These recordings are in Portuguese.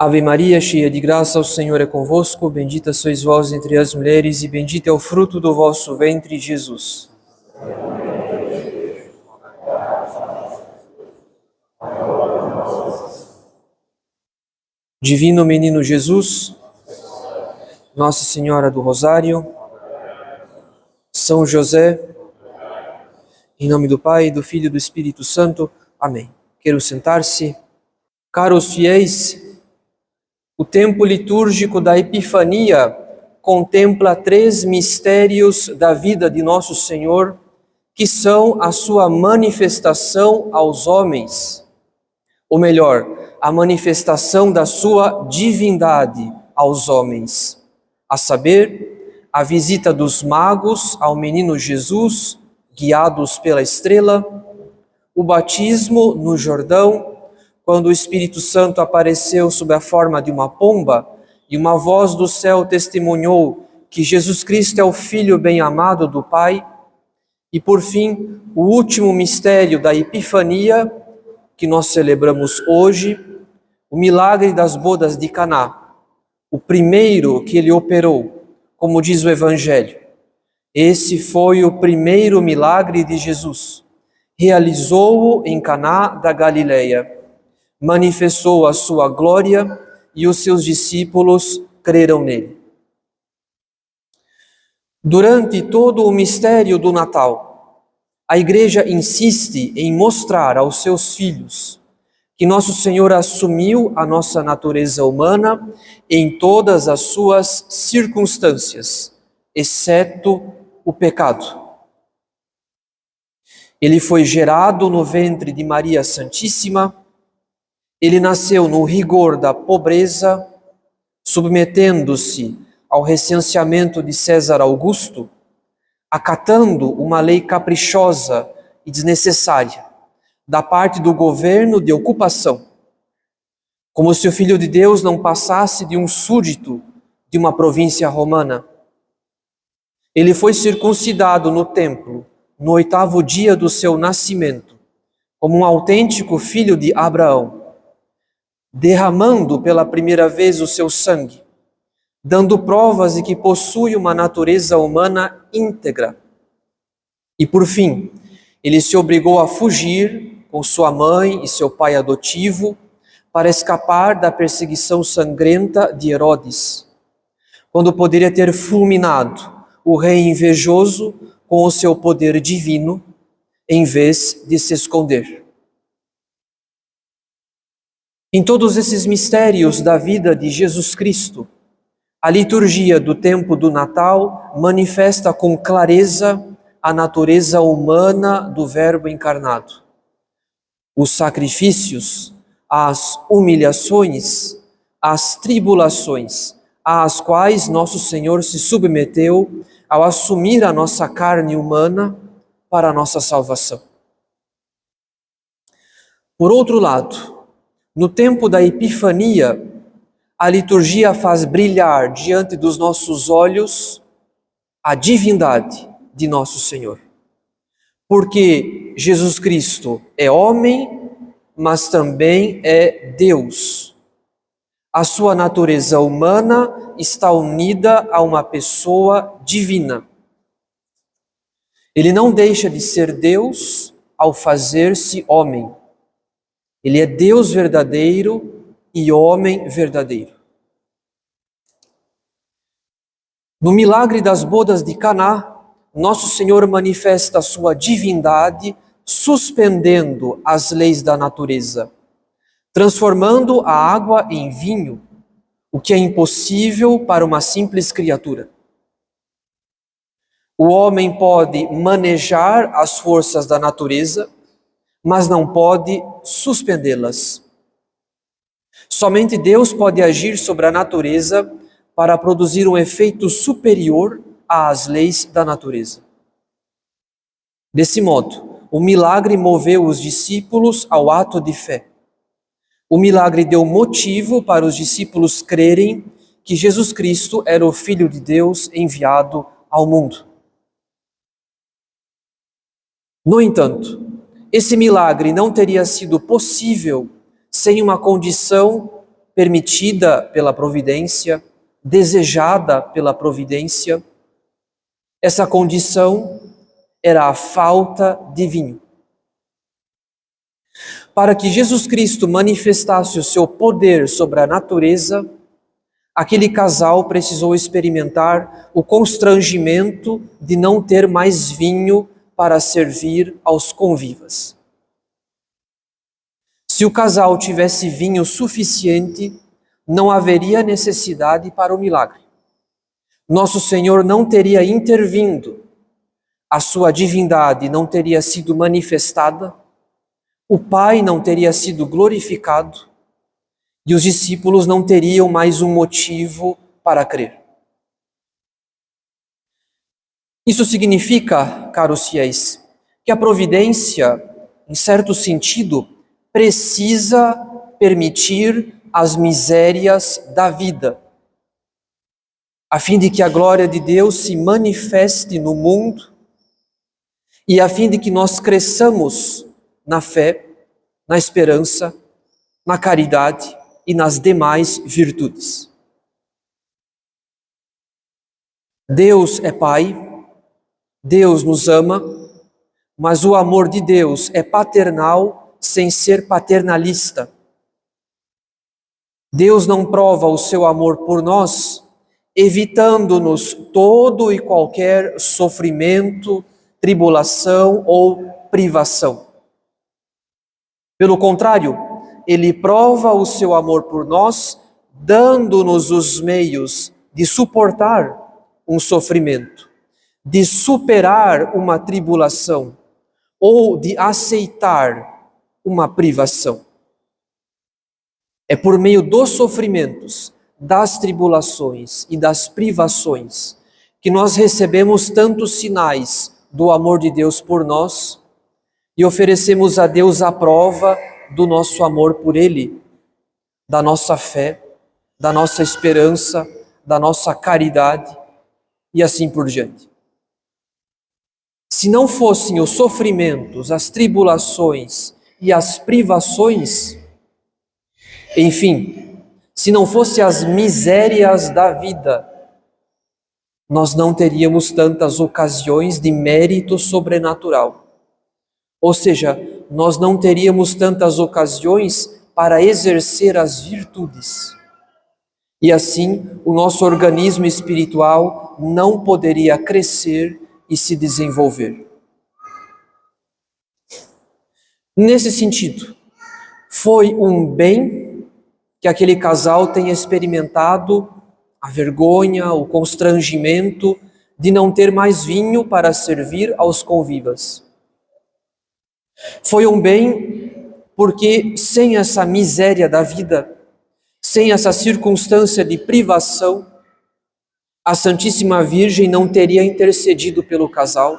Ave Maria, cheia de graça, o Senhor é convosco. Bendita sois vós entre as mulheres, e bendito é o fruto do vosso ventre, Jesus. Divino Menino Jesus, Nossa Senhora do Rosário, São José, em nome do Pai, do Filho e do Espírito Santo. Amém. Quero sentar-se. Caros fiéis, o tempo litúrgico da Epifania contempla 3 mistérios da vida de Nosso Senhor, que são a sua manifestação aos homens, ou melhor, a manifestação da sua divindade aos homens, a saber, a visita dos magos ao menino Jesus, guiados pela estrela, o batismo no Jordão, quando o Espírito Santo apareceu sob a forma de uma pomba e uma voz do céu testemunhou que Jesus Cristo é o Filho bem-amado do Pai, e por fim, o último mistério da Epifania, que nós celebramos hoje, o milagre das bodas de Caná, o primeiro que ele operou, como diz o Evangelho. Esse foi o primeiro milagre de Jesus. Realizou-o em Caná da Galileia. Manifestou a sua glória e os seus discípulos creram nele. Durante todo o mistério do Natal, a Igreja insiste em mostrar aos seus filhos que Nosso Senhor assumiu a nossa natureza humana em todas as suas circunstâncias, exceto o pecado. Ele foi gerado no ventre de Maria Santíssima. Ele nasceu no rigor da pobreza, submetendo-se ao recenseamento de César Augusto, acatando uma lei caprichosa e desnecessária da parte do governo de ocupação, como se o Filho de Deus não passasse de um súdito de uma província romana. Ele foi circuncidado no templo, no 8º dia do seu nascimento, como um autêntico filho de Abraão, derramando pela primeira vez o seu sangue, dando provas de que possui uma natureza humana íntegra. E por fim, ele se obrigou a fugir com sua mãe e seu pai adotivo para escapar da perseguição sangrenta de Herodes, quando poderia ter fulminado o rei invejoso com o seu poder divino, em vez de se esconder. Em todos esses mistérios da vida de Jesus Cristo, a liturgia do tempo do Natal manifesta com clareza a natureza humana do Verbo encarnado. Os sacrifícios, as humilhações, as tribulações, às quais Nosso Senhor se submeteu ao assumir a nossa carne humana para a nossa salvação. Por outro lado, no tempo da Epifania, a liturgia faz brilhar diante dos nossos olhos a divindade de Nosso Senhor. Porque Jesus Cristo é homem, mas também é Deus. A sua natureza humana está unida a uma pessoa divina. Ele não deixa de ser Deus ao fazer-se homem. Ele é Deus verdadeiro e homem verdadeiro. No milagre das bodas de Caná, Nosso Senhor manifesta a sua divindade suspendendo as leis da natureza, transformando a água em vinho, o que é impossível para uma simples criatura. O homem pode manejar as forças da natureza, mas não pode suspendê-las. Somente Deus pode agir sobre a natureza para produzir um efeito superior às leis da natureza. Desse modo, o milagre moveu os discípulos ao ato de fé. O milagre deu motivo para os discípulos crerem que Jesus Cristo era o Filho de Deus enviado ao mundo. No entanto, esse milagre não teria sido possível sem uma condição permitida pela providência, desejada pela providência, essa condição era a falta de vinho. Para que Jesus Cristo manifestasse o seu poder sobre a natureza, aquele casal precisou experimentar o constrangimento de não ter mais vinho para servir aos convivas. Se o casal tivesse vinho suficiente, não haveria necessidade para o milagre. Nosso Senhor não teria intervindo, a sua divindade não teria sido manifestada, o Pai não teria sido glorificado e os discípulos não teriam mais um motivo para crer. Isso significa, caros fiéis, que a providência, em certo sentido, precisa permitir as misérias da vida, a fim de que a glória de Deus se manifeste no mundo e a fim de que nós cresçamos na fé, na esperança, na caridade e nas demais virtudes. Deus é Pai, Deus nos ama, mas o amor de Deus é paternal sem ser paternalista. Deus não prova o seu amor por nós, evitando-nos todo e qualquer sofrimento, tribulação ou privação. Pelo contrário, Ele prova o seu amor por nós, dando-nos os meios de suportar um sofrimento, de superar uma tribulação ou de aceitar uma privação. É por meio dos sofrimentos, das tribulações e das privações que nós recebemos tantos sinais do amor de Deus por nós e oferecemos a Deus a prova do nosso amor por Ele, da nossa fé, da nossa esperança, da nossa caridade e assim por diante. Se não fossem os sofrimentos, as tribulações e as privações, enfim, se não fossem as misérias da vida, nós não teríamos tantas ocasiões de mérito sobrenatural. Ou seja, nós não teríamos tantas ocasiões para exercer as virtudes. E assim, o nosso organismo espiritual não poderia crescer e se desenvolver. Nesse sentido, foi um bem que aquele casal tenha experimentado a vergonha, o constrangimento de não ter mais vinho para servir aos convivas. Foi um bem porque sem essa miséria da vida, sem essa circunstância de privação, a Santíssima Virgem não teria intercedido pelo casal,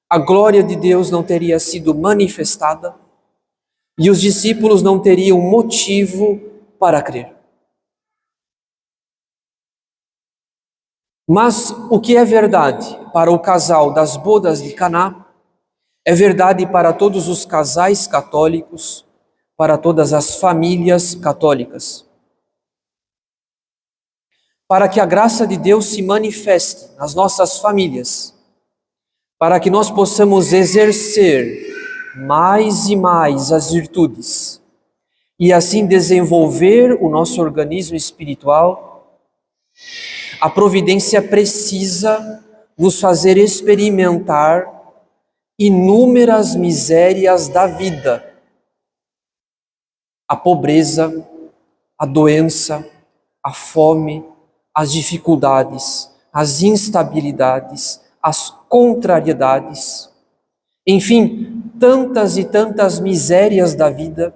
a glória de Deus não teria sido manifestada e os discípulos não teriam motivo para crer. Mas o que é verdade para o casal das bodas de Caná é verdade para todos os casais católicos, para todas as famílias católicas. Para que a graça de Deus se manifeste nas nossas famílias, para que nós possamos exercer mais e mais as virtudes e assim desenvolver o nosso organismo espiritual, a providência precisa nos fazer experimentar inúmeras misérias da vida. A pobreza, a doença, a fome, as dificuldades, as instabilidades, as contrariedades, enfim, tantas e tantas misérias da vida,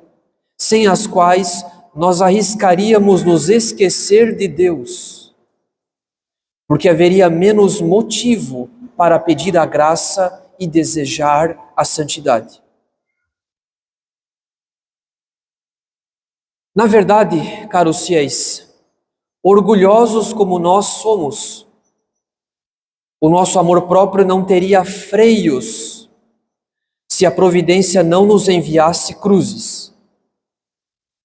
sem as quais nós arriscaríamos nos esquecer de Deus, porque haveria menos motivo para pedir a graça e desejar a santidade. Na verdade, caros fiéis, orgulhosos como nós somos, o nosso amor próprio não teria freios se a providência não nos enviasse cruzes,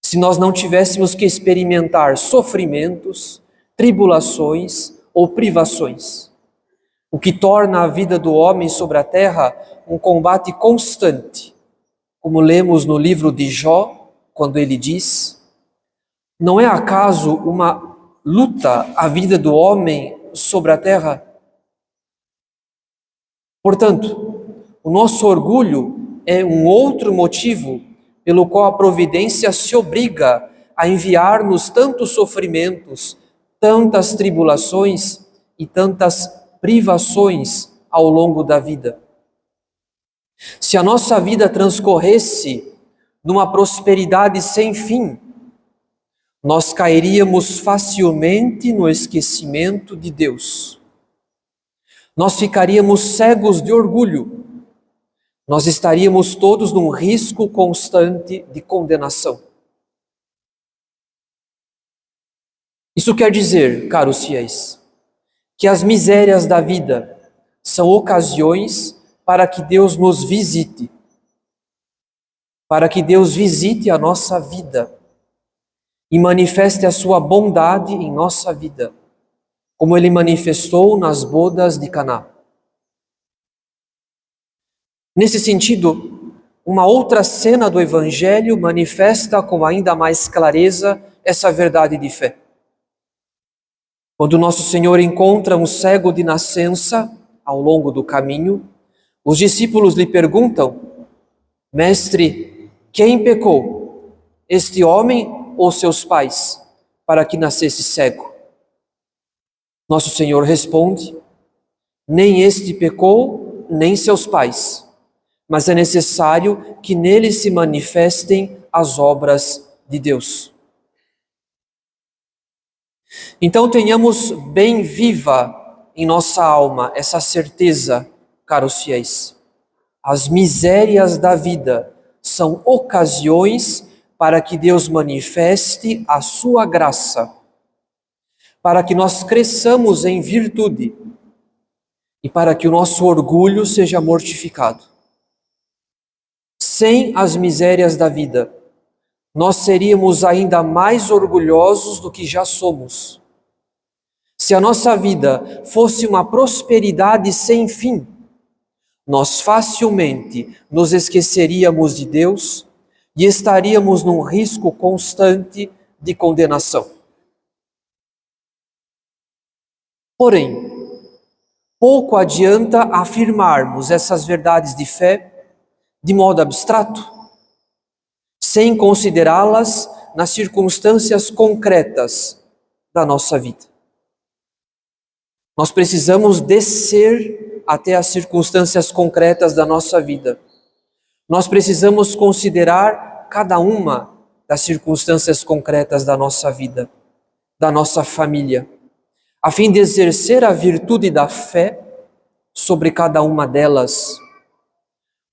se nós não tivéssemos que experimentar sofrimentos, tribulações ou privações, o que torna a vida do homem sobre a terra um combate constante, como lemos no livro de Jó, quando ele diz: não é acaso uma luta a vida do homem sobre a terra? Portanto, o nosso orgulho é um outro motivo pelo qual a providência se obriga a enviar-nos tantos sofrimentos, tantas tribulações e tantas privações ao longo da vida. Se a nossa vida transcorresse numa prosperidade sem fim, nós cairíamos facilmente no esquecimento de Deus. Nós ficaríamos cegos de orgulho. Nós estaríamos todos num risco constante de condenação. Isso quer dizer, caros fiéis, que as misérias da vida são ocasiões para que Deus nos visite, para que Deus visite a nossa vida e manifeste a sua bondade em nossa vida, como Ele manifestou nas bodas de Caná. Nesse sentido, uma outra cena do Evangelho manifesta com ainda mais clareza essa verdade de fé. Quando nosso Senhor encontra um cego de nascença ao longo do caminho, os discípulos lhe perguntam: Mestre, quem pecou, este homem ou seus pais, para que nascesse cego? Nosso Senhor responde: nem este pecou, nem seus pais, mas é necessário que nele se manifestem as obras de Deus. Então tenhamos bem viva em nossa alma essa certeza, caros fiéis. As misérias da vida são ocasiões para que Deus manifeste a sua graça, para que nós cresçamos em virtude e para que o nosso orgulho seja mortificado. Sem as misérias da vida, nós seríamos ainda mais orgulhosos do que já somos. Se a nossa vida fosse uma prosperidade sem fim, nós facilmente nos esqueceríamos de Deus e estaríamos num risco constante de condenação. Porém, pouco adianta afirmarmos essas verdades de fé de modo abstrato, sem considerá-las nas circunstâncias concretas da nossa vida. Nós precisamos descer até as circunstâncias concretas da nossa vida. Nós precisamos considerar cada uma das circunstâncias concretas da nossa vida, da nossa família, a fim de exercer a virtude da fé sobre cada uma delas,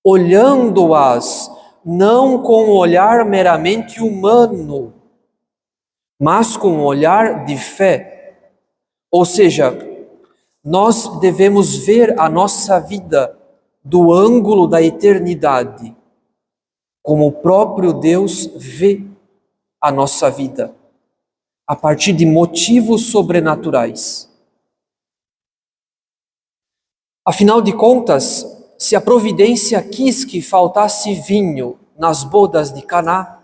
olhando-as não com um olhar meramente humano, mas com um olhar de fé. Ou seja, nós devemos ver a nossa vida do ângulo da eternidade, como o próprio Deus vê a nossa vida, a partir de motivos sobrenaturais. Afinal de contas, se a providência quis que faltasse vinho nas bodas de Caná,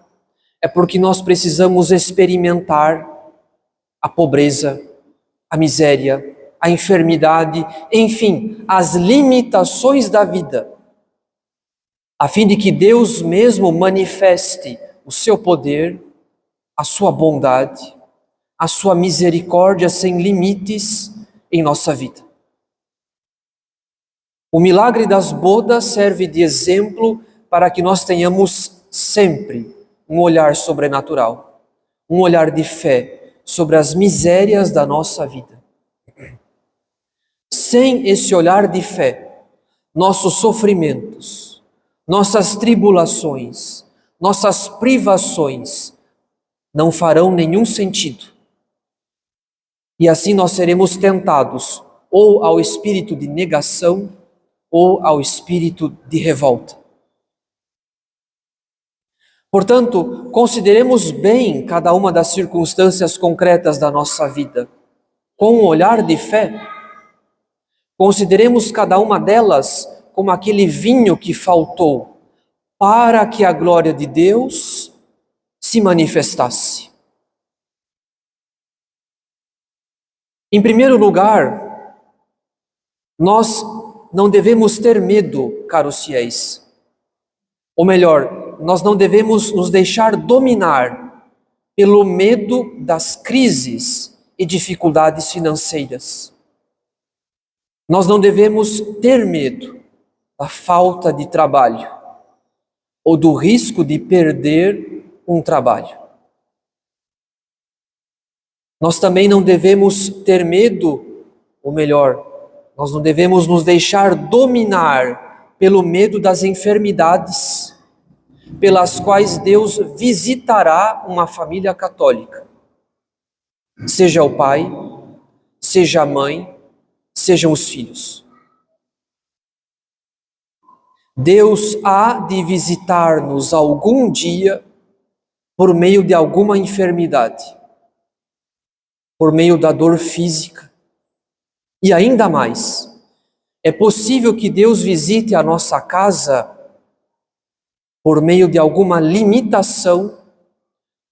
é porque nós precisamos experimentar a pobreza, a miséria, a enfermidade, enfim, as limitações da vida, a fim de que Deus mesmo manifeste o seu poder, a sua bondade, a sua misericórdia sem limites em nossa vida. O milagre das bodas serve de exemplo para que nós tenhamos sempre um olhar sobrenatural, um olhar de fé sobre as misérias da nossa vida. Sem esse olhar de fé, nossos sofrimentos, nossas tribulações, nossas privações não farão nenhum sentido. E assim nós seremos tentados ou ao espírito de negação ou ao espírito de revolta. Portanto, consideremos bem cada uma das circunstâncias concretas da nossa vida, com um olhar de fé. Consideremos cada uma delas como aquele vinho que faltou para que a glória de Deus se manifestasse. Em primeiro lugar, nós não devemos ter medo, caros fiéis. Ou melhor, nós não devemos nos deixar dominar pelo medo das crises e dificuldades financeiras. Nós não devemos ter medo da falta de trabalho ou do risco de perder um trabalho. Nós também não devemos ter medo, ou melhor, nós não devemos nos deixar dominar pelo medo das enfermidades pelas quais Deus visitará uma família católica. Seja o pai, seja a mãe, sejam os filhos. Deus há de visitar-nos algum dia por meio de alguma enfermidade, por meio da dor física. E ainda mais, é possível que Deus visite a nossa casa por meio de alguma limitação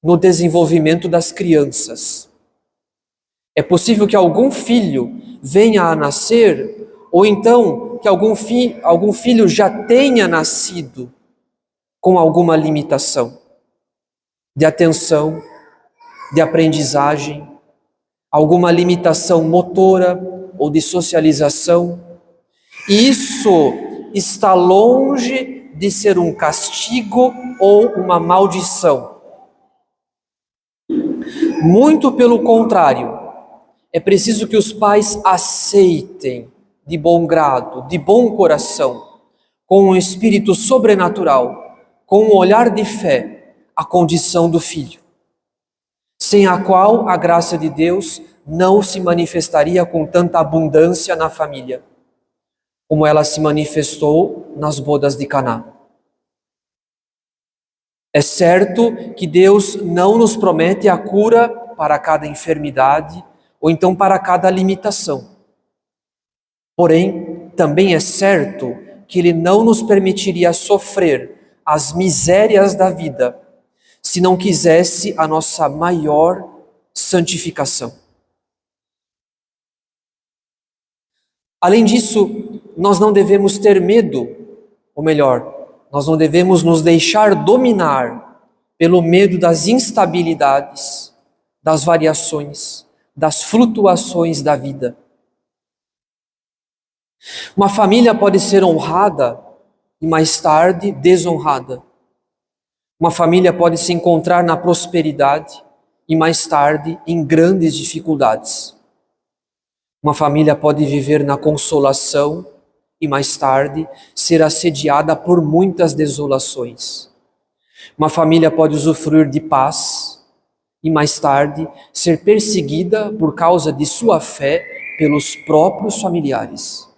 no desenvolvimento das crianças. É possível que algum filho venha a nascer, ou então que algum filho já tenha nascido com alguma limitação de atenção, de aprendizagem, alguma limitação motora ou de socialização. E isso está longe de ser um castigo ou uma maldição. Muito pelo contrário, é preciso que os pais aceitem de bom grado, de bom coração, com um espírito sobrenatural, com um olhar de fé, a condição do filho, sem a qual a graça de Deus não se manifestaria com tanta abundância na família, como ela se manifestou nas bodas de Caná. É certo que Deus não nos promete a cura para cada enfermidade ou então para cada limitação. Porém, também é certo que Ele não nos permitiria sofrer as misérias da vida se não quisesse a nossa maior santificação. Além disso, nós não devemos ter medo, ou melhor, nós não devemos nos deixar dominar pelo medo das instabilidades, das variações, das flutuações da vida. Uma família pode ser honrada e mais tarde desonrada. Uma família pode se encontrar na prosperidade e mais tarde em grandes dificuldades. Uma família pode viver na consolação e mais tarde ser assediada por muitas desolações. Uma família pode usufruir de paz e mais tarde ser perseguida por causa de sua fé pelos próprios familiares.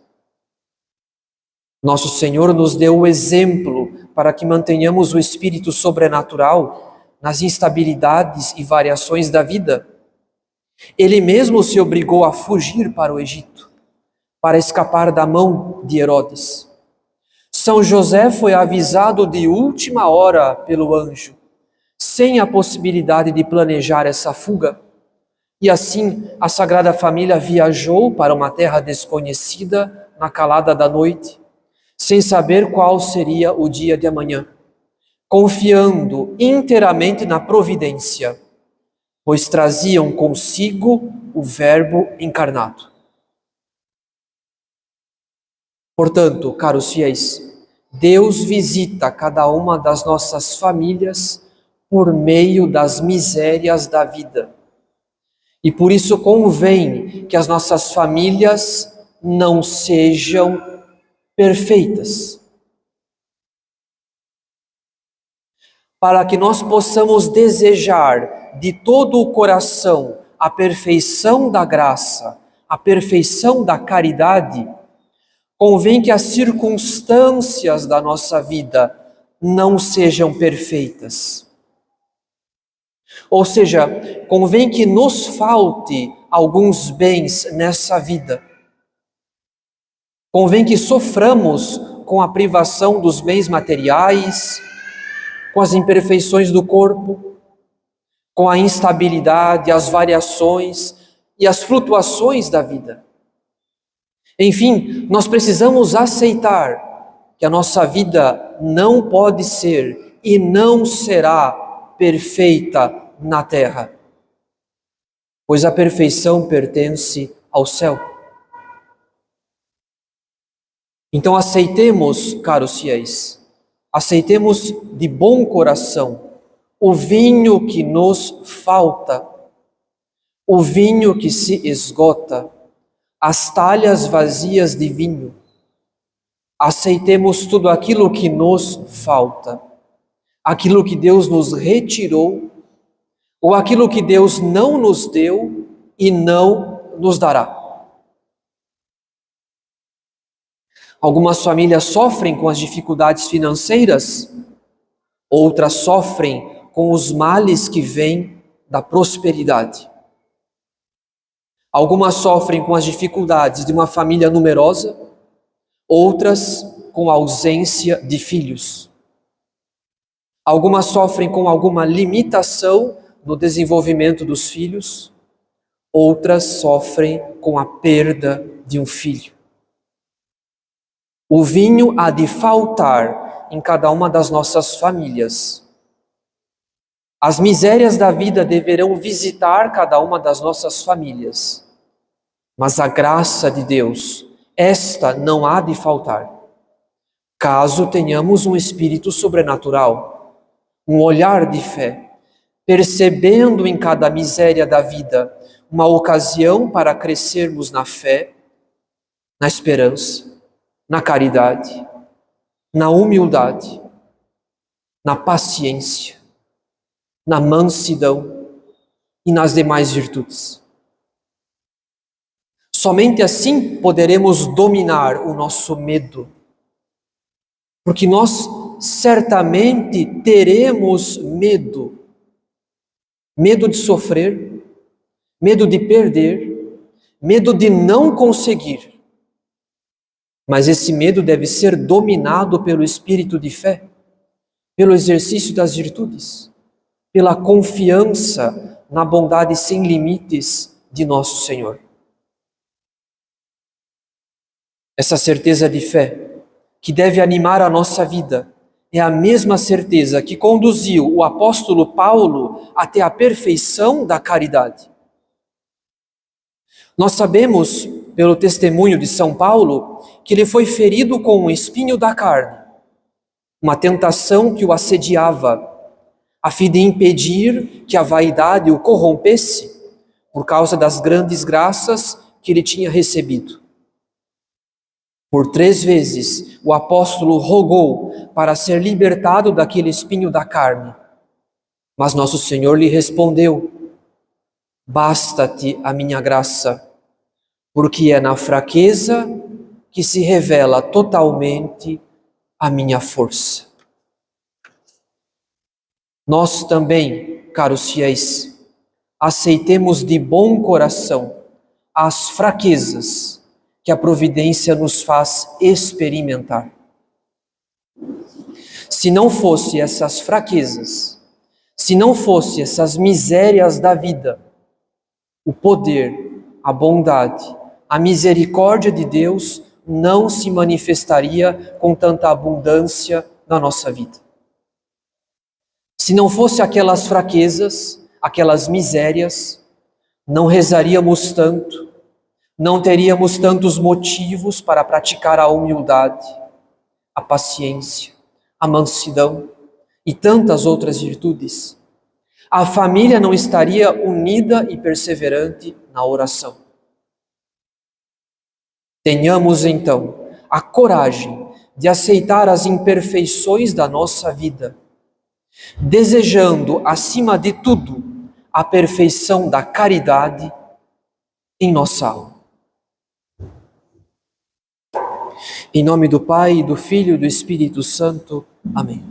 Nosso Senhor nos deu o exemplo para que mantenhamos o espírito sobrenatural nas instabilidades e variações da vida. Ele mesmo se obrigou a fugir para o Egito, para escapar da mão de Herodes. São José foi avisado de última hora pelo anjo, sem a possibilidade de planejar essa fuga. E assim a Sagrada Família viajou para uma terra desconhecida na calada da noite, sem saber qual seria o dia de amanhã, confiando inteiramente na providência, pois traziam consigo o Verbo encarnado. Portanto, caros fiéis, Deus visita cada uma das nossas famílias por meio das misérias da vida. E por isso convém que as nossas famílias não sejam perfeitas. Para que nós possamos desejar de todo o coração a perfeição da graça, a perfeição da caridade, convém que as circunstâncias da nossa vida não sejam perfeitas. Ou seja, convém que nos falte alguns bens nessa vida. Convém que soframos com a privação dos bens materiais, com as imperfeições do corpo, com a instabilidade, as variações e as flutuações da vida. Enfim, nós precisamos aceitar que a nossa vida não pode ser e não será perfeita na terra, pois a perfeição pertence ao céu. Então aceitemos, caros fiéis, aceitemos de bom coração o vinho que nos falta, o vinho que se esgota, as talhas vazias de vinho. Aceitemos tudo aquilo que nos falta, aquilo que Deus nos retirou, ou aquilo que Deus não nos deu e não nos dará. Algumas famílias sofrem com as dificuldades financeiras, outras sofrem com os males que vêm da prosperidade. Algumas sofrem com as dificuldades de uma família numerosa, outras com a ausência de filhos. Algumas sofrem com alguma limitação no desenvolvimento dos filhos, outras sofrem com a perda de um filho. O vinho há de faltar em cada uma das nossas famílias. As misérias da vida deverão visitar cada uma das nossas famílias. Mas a graça de Deus, esta não há de faltar. Caso tenhamos um espírito sobrenatural, um olhar de fé, percebendo em cada miséria da vida uma ocasião para crescermos na fé, na esperança, na caridade, na humildade, na paciência, na mansidão e nas demais virtudes. Somente assim poderemos dominar o nosso medo, porque nós certamente teremos medo. Medo de sofrer, medo de perder, medo de não conseguir. Mas esse medo deve ser dominado pelo espírito de fé, pelo exercício das virtudes, pela confiança na bondade sem limites de nosso Senhor. Essa certeza de fé que deve animar a nossa vida é a mesma certeza que conduziu o apóstolo Paulo até a perfeição da caridade. Nós sabemos, pelo testemunho de São Paulo, que ele foi ferido com um espinho da carne, uma tentação que o assediava, a fim de impedir que a vaidade o corrompesse por causa das grandes graças que ele tinha recebido. Por 3 vezes o apóstolo rogou para ser libertado daquele espinho da carne, mas nosso Senhor lhe respondeu: basta-te a minha graça, porque é na fraqueza que se revela totalmente a minha força. Nós também, caros fiéis, aceitemos de bom coração as fraquezas que a providência nos faz experimentar. Se não fosse essas fraquezas, se não fosse essas misérias da vida, o poder, a bondade, a misericórdia de Deus não se manifestaria com tanta abundância na nossa vida. Se não fosse aquelas fraquezas, aquelas misérias, não rezaríamos tanto, não teríamos tantos motivos para praticar a humildade, a paciência, a mansidão e tantas outras virtudes. A família não estaria unida e perseverante na oração. Tenhamos então a coragem de aceitar as imperfeições da nossa vida, desejando, acima de tudo, a perfeição da caridade em nossa alma. Em nome do Pai, do Filho e do Espírito Santo. Amém.